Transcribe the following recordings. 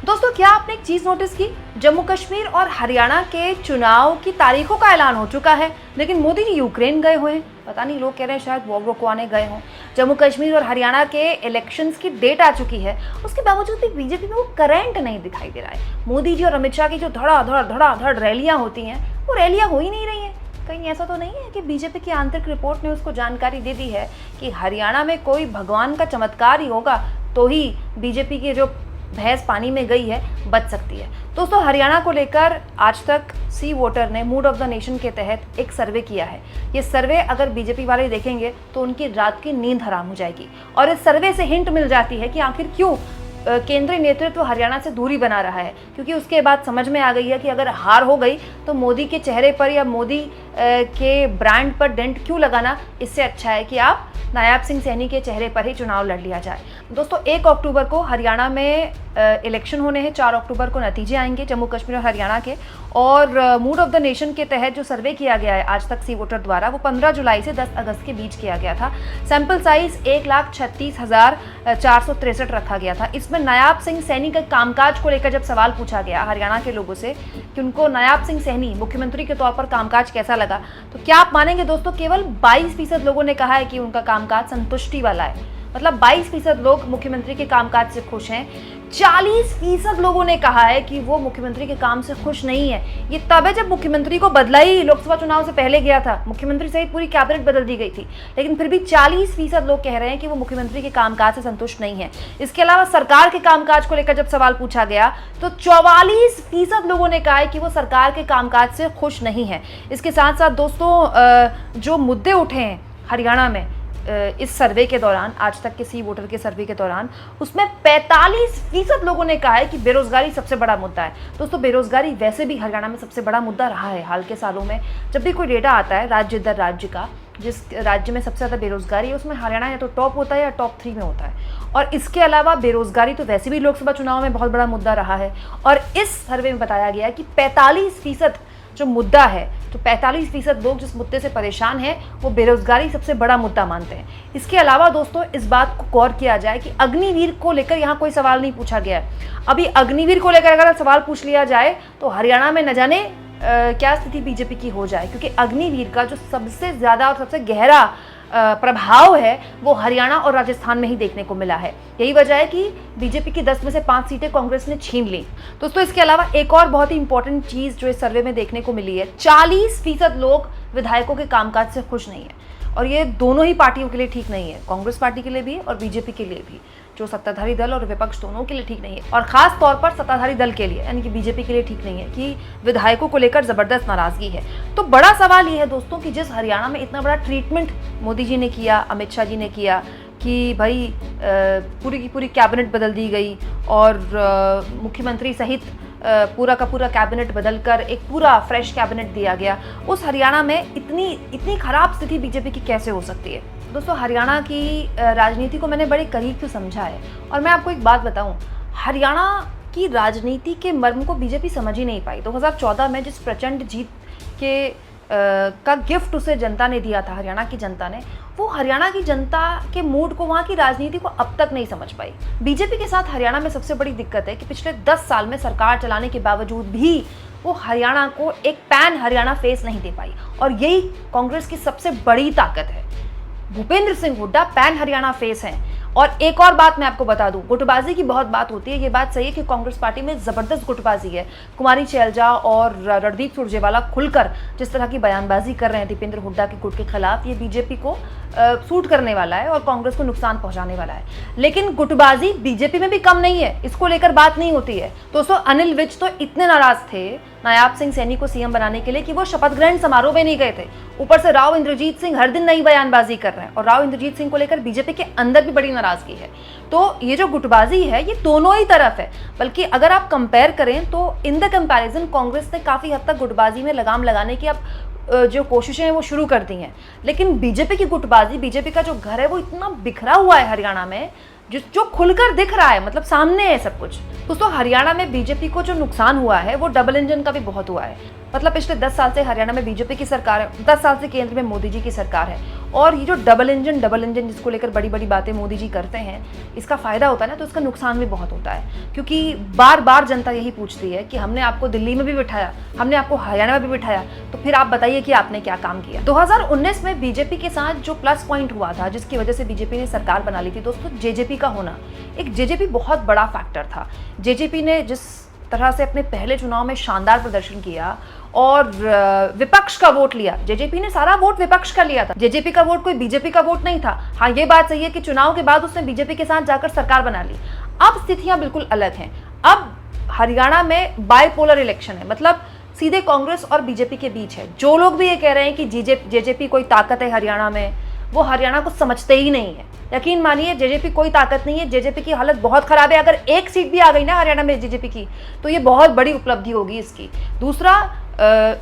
दोस्तों, क्या आपने एक चीज नोटिस की? जम्मू कश्मीर और हरियाणा के चुनाव की तारीखों का ऐलान हो चुका है, लेकिन मोदी जी यूक्रेन गए हुए हैं। पता नहीं, लोग कह रहे हैं शायद वॉर रुकवाने गए हों। जम्मू कश्मीर और हरियाणा के इलेक्शंस की डेट आ चुकी है, उसके बावजूद भी बीजेपी में वो करंट नहीं दिखाई दे रहा है। मोदी जी और अमित शाह की जो धड़ाधड़ रैलियां होती हैं, वो रैलियां हो ही नहीं रही हैं। कहीं ऐसा तो नहीं है कि बीजेपी की आंतरिक रिपोर्ट ने उसको जानकारी दे दी है कि हरियाणा में कोई भगवान का चमत्कार ही होगा तो ही बीजेपी की जो भैंस पानी में गई है बच सकती है। दोस्तों, हरियाणा को लेकर आज तक सी वोटर ने मूड ऑफ द नेशन के तहत एक सर्वे किया है। ये सर्वे अगर बीजेपी वाले देखेंगे तो उनकी रात की नींद हराम हो जाएगी। और इस सर्वे से हिंट मिल जाती है कि आखिर क्यों केंद्रीय नेतृत्व हरियाणा से दूरी बना रहा है, क्योंकि उसके बाद समझ में आ गई है कि अगर हार हो गई तो मोदी के चेहरे पर या मोदी के ब्रांड पर डेंट क्यों लगाना, इससे अच्छा है कि आप नायाब सिंह सैनी के चेहरे पर ही चुनाव लड़ लिया जाए। दोस्तों, 1 अक्टूबर को हरियाणा में इलेक्शन होने हैं, 4 अक्टूबर को नतीजे आएंगे जम्मू कश्मीर और हरियाणा के। और मूड ऑफ द नेशन के तहत जो सर्वे किया गया है आज तक सी वोटर द्वारा, वो 15 जुलाई से 10 अगस्त के बीच किया गया था। सैंपल साइज 1,36,463 रखा गया था। इसमें नायाब सिंह सैनी के कामकाज को लेकर जब सवाल पूछा गया हरियाणा के लोगों से कि उनको नायाब सिंह सैनी मुख्यमंत्री के तौर पर कामकाज कैसा लगा, तो क्या आप मानेंगे दोस्तों, केवल 22% लोगों ने कहा है कि उनका कामकाज संतुष्टि वाला है। मतलब 22% लोग मुख्यमंत्री के कामकाज से खुश हैं। 40% लोगों ने कहा है कि वो मुख्यमंत्री के काम से खुश नहीं है। ये तब है जब मुख्यमंत्री को बदला ही लोकसभा चुनाव से पहले गया था, मुख्यमंत्री सहित पूरी कैबिनेट बदल दी गई थी, लेकिन फिर भी 40% लोग कह रहे हैं कि वो मुख्यमंत्री के कामकाज से संतुष्ट नहीं है। इसके अलावा सरकार के कामकाज को लेकर जब सवाल पूछा गया तो 44% लोगों ने कहा है कि वो सरकार के कामकाज से खुश नहीं है। इसके साथ साथ दोस्तों, जो मुद्दे उठे हैं हरियाणा में इस सर्वे के दौरान, आज तक के सी वोटर के सर्वे के दौरान, उसमें 45% लोगों ने कहा है कि बेरोजगारी सबसे बड़ा मुद्दा है। दोस्तों, बेरोजगारी वैसे भी हरियाणा में सबसे बड़ा मुद्दा रहा है हाल के सालों में। जब भी कोई डेटा आता है राज्य दर राज्य का, जिस राज्य में सबसे ज़्यादा बेरोजगारी है उसमें हरियाणा या तो टॉप होता है या टॉप 3 में होता है। और इसके अलावा बेरोजगारी तो वैसे भी लोकसभा चुनाव में बहुत बड़ा मुद्दा रहा है। और इस सर्वे में बताया गया है कि 45% जो मुद्दा है, तो 45% लोग जिस मुद्दे से परेशान हैं वो बेरोजगारी सबसे बड़ा मुद्दा मानते हैं। इसके अलावा दोस्तों, इस बात को गौर किया जाए कि अग्निवीर को लेकर यहाँ कोई सवाल नहीं पूछा गया है। अभी अग्निवीर को लेकर अगर सवाल पूछ लिया जाए तो हरियाणा में न जाने क्या स्थिति बीजेपी की हो जाए, क्योंकि अग्निवीर का जो सबसे ज़्यादा और सबसे गहरा प्रभाव है वो हरियाणा और राजस्थान में ही देखने को मिला है। यही वजह है कि बीजेपी की 10 में से 5 सीटें कांग्रेस ने छीन ली। दोस्तों, इसके अलावा एक और बहुत ही इंपॉर्टेंट चीज़ जो इस सर्वे में देखने को मिली है, 40% लोग विधायकों के कामकाज से खुश नहीं है। और ये दोनों ही पार्टियों के लिए ठीक नहीं है, कांग्रेस पार्टी के लिए भी और बीजेपी के लिए भी। जो सत्ताधारी दल और विपक्ष दोनों के लिए ठीक नहीं है, और खास तौर पर सत्ताधारी दल के लिए यानी कि बीजेपी के लिए ठीक नहीं है कि विधायकों को लेकर जबरदस्त नाराजगी है। तो बड़ा सवाल ये है दोस्तों कि जिस हरियाणा में इतना बड़ा ट्रीटमेंट मोदी जी ने किया, अमित शाह जी ने किया कि भाई पूरी की पूरी कैबिनेट बदल दी गई और मुख्यमंत्री सहित पूरा का पूरा कैबिनेट बदलकर एक पूरा फ्रेश कैबिनेट दिया गया, उस हरियाणा में इतनी खराब स्थिति बीजेपी की कैसे हो सकती है? दोस्तों, हरियाणा की राजनीति को मैंने बड़े करीब से समझा है और मैं आपको एक बात बताऊं, हरियाणा की राजनीति के मर्म को बीजेपी समझ ही नहीं पाई। 2014 में जिस प्रचंड जीत के का गिफ्ट उसे जनता ने दिया था, हरियाणा की जनता ने, वो हरियाणा की जनता के मूड को, वहाँ की राजनीति को अब तक नहीं समझ पाई। बीजेपी के साथ हरियाणा में सबसे बड़ी दिक्कत है कि पिछले 10 साल में सरकार चलाने के बावजूद भी वो हरियाणा को एक पैन हरियाणा फेस नहीं दे पाई, और यही कांग्रेस की सबसे बड़ी ताकत है। भूपेंद्र सिंह हुड्डा पैन हरियाणा फेस हैं। और एक और बात मैं आपको बता दूं, गुटबाजी की बहुत बात होती है, ये बात सही है कि कांग्रेस पार्टी में जबरदस्त गुटबाजी है। कुमारी शैलजा और रणदीप सुरजेवाला खुलकर जिस तरह की बयानबाजी कर रहे हैं दीपेंद्र हुड्डा के गुट के खिलाफ, ये बीजेपी को सूट करने वाला है और कांग्रेस को नुकसान पहुंचाने वाला है। लेकिन गुटबाजी बीजेपी में भी कम नहीं है, इसको लेकर बात नहीं होती है। दोस्तों, अनिल विज तो इतने नाराज थे नायाब सिंह सैनी को सीएम बनाने के लिए कि वो शपथ ग्रहण समारोह में नहीं गए थे। ऊपर से राव इंद्रजीत सिंह हर दिन नई बयानबाजी कर रहे हैं और राव इंद्रजीत सिंह को लेकर बीजेपी के अंदर भी बड़ी नाराजगी है। तो ये जो गुटबाजी है ये दोनों ही तरफ है, बल्कि अगर आप कंपेयर करें तो इन द कंपैरिजन कांग्रेस ने काफी हद तक गुटबाजी में लगाम लगाने की अब जो कोशिशें हैं वो शुरू कर दी हैं। लेकिन बीजेपी की गुटबाजी, बीजेपी का जो घर है वो इतना बिखरा हुआ है हरियाणा में, जो खुलकर दिख रहा है, मतलब सामने है सब कुछ। दोस्तों, हरियाणा में बीजेपी को जो नुकसान हुआ है वो डबल इंजन का भी बहुत हुआ है। मतलब पिछले 10 साल से हरियाणा में बीजेपी की सरकार है, 10 साल से केंद्र में मोदी जी की सरकार है और ये जो डबल इंजन जिसको लेकर बड़ी बड़ी बातें मोदी जी करते हैं, इसका फायदा होता है ना, तो इसका नुकसान भी बहुत होता है। क्योंकि बार बार जनता यही पूछती है कि हमने आपको दिल्ली में भी बिठाया, हमने आपको हरियाणा में भी बिठाया, तो फिर आप बताइए कि आपने क्या काम किया। 2019 में बीजेपी के साथ जो प्लस पॉइंट हुआ था, जिसकी वजह से बीजेपी ने सरकार बना ली थी दोस्तों, जेजेपी का होना। एक जेजेपी बहुत बड़ा फैक्टर था। जेजेपी ने जिस तरह से अपने पहले चुनाव में शानदार प्रदर्शन किया और विपक्ष का वोट लिया, जेजेपी ने सारा वोट विपक्ष का लिया था। जेजेपी का वोट कोई बीजेपी का वोट नहीं था। हाँ, ये बात सही है कि चुनाव के बाद उसने बीजेपी के साथ जाकर सरकार बना ली। अब स्थितियां बिल्कुल अलग हैं। अब हरियाणा में बाइपोलर इलेक्शन है, मतलब सीधे कांग्रेस और बीजेपी के बीच है। जो लोग भी ये कह रहे हैं कि जेजेपी कोई ताकत है हरियाणा में, वो हरियाणा को समझते ही नहीं है। यकीन मानिए, जेजेपी कोई ताकत नहीं है। जेजेपी की हालत बहुत खराब है। अगर एक सीट भी आ गई ना हरियाणा में जेजेपी की, तो ये बहुत बड़ी उपलब्धि होगी इसकी। दूसरा,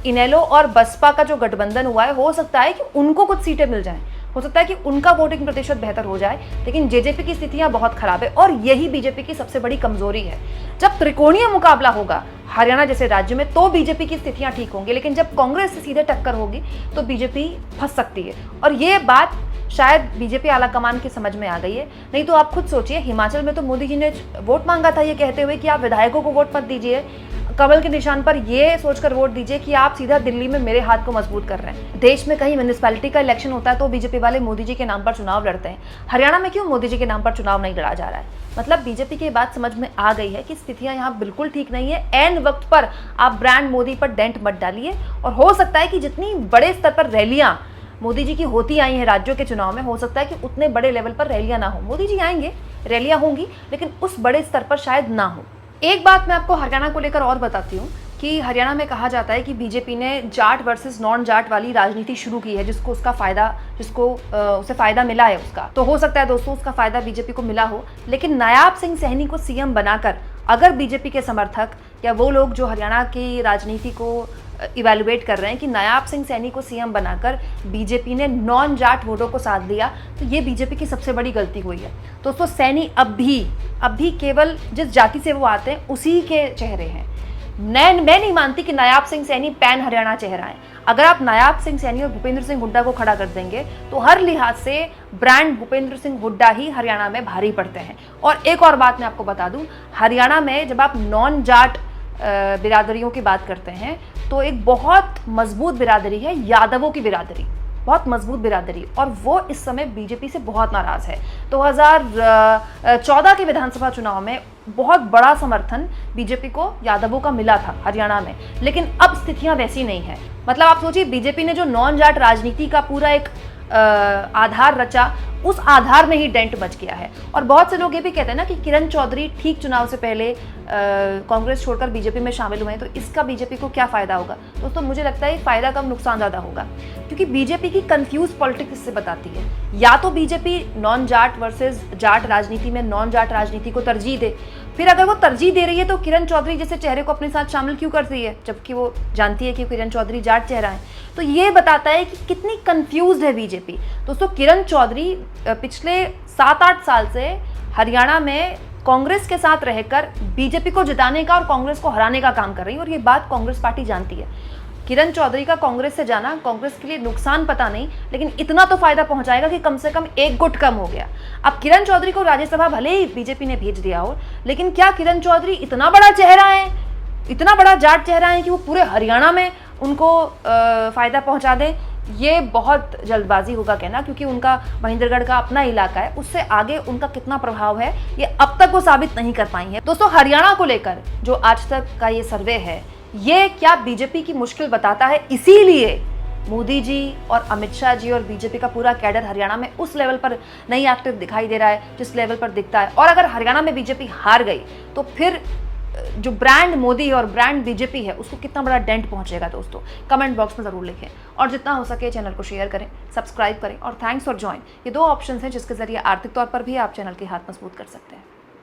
इनेलो और बसपा का जो गठबंधन हुआ है, हो सकता है कि उनको कुछ सीटें मिल जाएं, हो सकता है कि उनका वोटिंग प्रतिशत बेहतर हो जाए, लेकिन जेजेपी की स्थितियां बहुत खराब है और यही बीजेपी की सबसे बड़ी कमजोरी है। जब त्रिकोणीय मुकाबला होगा हरियाणा जैसे राज्य में, तो बीजेपी की स्थितियां ठीक होंगी, लेकिन जब कांग्रेस से सीधे टक्कर होगी तो बीजेपी फंस सकती है। और ये बात शायद बीजेपी आलाकमान की समझ में आ गई है। नहीं तो आप खुद सोचिए, हिमाचल में तो मोदी जी ने वोट मांगा था ये कहते हुए कि आप विधायकों को वोट मत दीजिए, कमल के निशान पर ये सोचकर वोट दीजिए कि आप सीधा दिल्ली में मेरे हाथ को मजबूत कर रहे हैं। देश में कहीं म्युनिसिपैलिटी का इलेक्शन होता है तो बीजेपी वाले मोदी जी के नाम पर चुनाव लड़ते हैं। हरियाणा में क्यों मोदी जी के नाम पर चुनाव नहीं लड़ा जा रहा है? मतलब बीजेपी की बात समझ में आ गई है कि स्थितियां यहाँ बिल्कुल ठीक नहीं है। एन वक्त पर आप ब्रांड मोदी पर डेंट मत डालिए। और हो सकता है कि जितनी बड़े स्तर पर रैलियां मोदी जी की होती आई हैं राज्यों के चुनाव में, हो सकता है कि उतने बड़े लेवल पर रैलियां ना हो। मोदी जी आएंगे, रैलियां होंगी, लेकिन उस बड़े स्तर पर शायद ना हो। एक बात मैं आपको हरियाणा को लेकर और बताती हूँ कि हरियाणा में कहा जाता है कि बीजेपी ने जाट वर्सेस नॉन जाट वाली राजनीति शुरू की है, जिसको उसे फायदा मिला है उसका। तो हो सकता है दोस्तों उसका फायदा बीजेपी को मिला हो, लेकिन नायाब सिंह सैनी को सीएम बनाकर अगर बीजेपी के समर्थक या वो लोग जो हरियाणा की राजनीति को इवेलुएट कर रहे हैं कि नायाब सिंह सैनी को सीएम बनाकर बीजेपी ने नॉन जाट वोटों को साथ दिया, तो ये बीजेपी की सबसे बड़ी गलती हुई है। दोस्तों, सैनी अब भी केवल जिस जाति से वो आते हैं उसी के चेहरे हैं। मैं नहीं मानती कि नायाब सिंह सैनी पैन हरियाणा चेहरा है। अगर आप नायाब सिंह सैनी और भूपेंद्र सिंह हुड्डा को खड़ा कर देंगे तो हर लिहाज से ब्रांड भूपेंद्र सिंह हुड्डा ही हरियाणा में भारी पड़ते हैं। और एक और बात मैं आपको बता दूं, हरियाणा में जब आप नॉन जाट बिरादरियों की बात करते हैं तो एक बहुत मजबूत बिरादरी है यादवों की बिरादरी, बहुत मजबूत बिरादरी, और वो इस समय बीजेपी से बहुत नाराज है। 2014 के विधानसभा चुनाव में बहुत बड़ा समर्थन बीजेपी को यादवों का मिला था हरियाणा में, लेकिन अब स्थितियां वैसी नहीं है। मतलब आप सोचिए, बीजेपी ने जो नॉन जाट राजनीति का पूरा एक आधार रचा, उस आधार में ही डेंट बच गया है। और बहुत से लोग ये भी कहते हैं ना कि किरण चौधरी ठीक चुनाव से पहले कांग्रेस छोड़कर बीजेपी में शामिल हुए हैं, तो इसका बीजेपी को क्या फायदा होगा? दोस्तों, मुझे लगता है फायदा कम नुकसान ज़्यादा होगा, क्योंकि बीजेपी की कंफ्यूज पॉलिटिक्स इससे बताती है। या तो BJP non Jat versus Jat राजनीति में नॉन जाट राजनीति को तरजीह दे, फिर अगर वो तरजीह दे रही है तो किरण चौधरी जैसे चेहरे को अपने साथ शामिल क्यों करती है, जबकि वो जानती है कि किरण चौधरी जाट चेहरा है। तो ये बताता है कि कितनी कंफ्यूज्ड है बीजेपी। दोस्तों, किरण चौधरी पिछले 7-8 साल से हरियाणा में कांग्रेस के साथ रहकर बीजेपी को जिताने का और कांग्रेस को हराने का काम कर रही है, और ये बात कांग्रेस पार्टी जानती है। किरण चौधरी का कांग्रेस से जाना कांग्रेस के लिए नुकसान पता नहीं, लेकिन इतना तो फायदा पहुंचाएगा कि कम से कम एक गुट कम हो गया। अब किरण चौधरी को राज्यसभा भले ही बीजेपी ने भेज दिया हो, लेकिन क्या किरण चौधरी इतना बड़ा चेहरा है, इतना बड़ा जाट चेहरा है कि वो पूरे हरियाणा में उनको फायदा पहुंचा दे? ये बहुत जल्दबाजी होगा कहना, क्योंकि उनका महेंद्रगढ़ का अपना इलाका है, उससे आगे उनका कितना प्रभाव है ये अब तक वो साबित नहीं कर पाई है। दोस्तों, हरियाणा को लेकर जो आज तक का ये सर्वे है, ये क्या बीजेपी की मुश्किल बताता है। इसीलिए मोदी जी और अमित शाह जी और बीजेपी का पूरा कैडर हरियाणा में उस लेवल पर नहीं एक्टिव दिखाई दे रहा है जिस लेवल पर दिखता है। और अगर हरियाणा में बीजेपी हार गई तो फिर जो ब्रांड मोदी और ब्रांड बीजेपी है उसको कितना बड़ा डेंट पहुंचेगा दोस्तों, कमेंट बॉक्स में ज़रूर लिखें। और जितना हो सके चैनल को शेयर करें, सब्सक्राइब करें, और थैंक्स फॉर ज्वाइन, ये 2 ऑप्शन हैं जिसके जरिए आर्थिक तौर पर भी आप चैनल के हाथ मजबूत कर सकते हैं।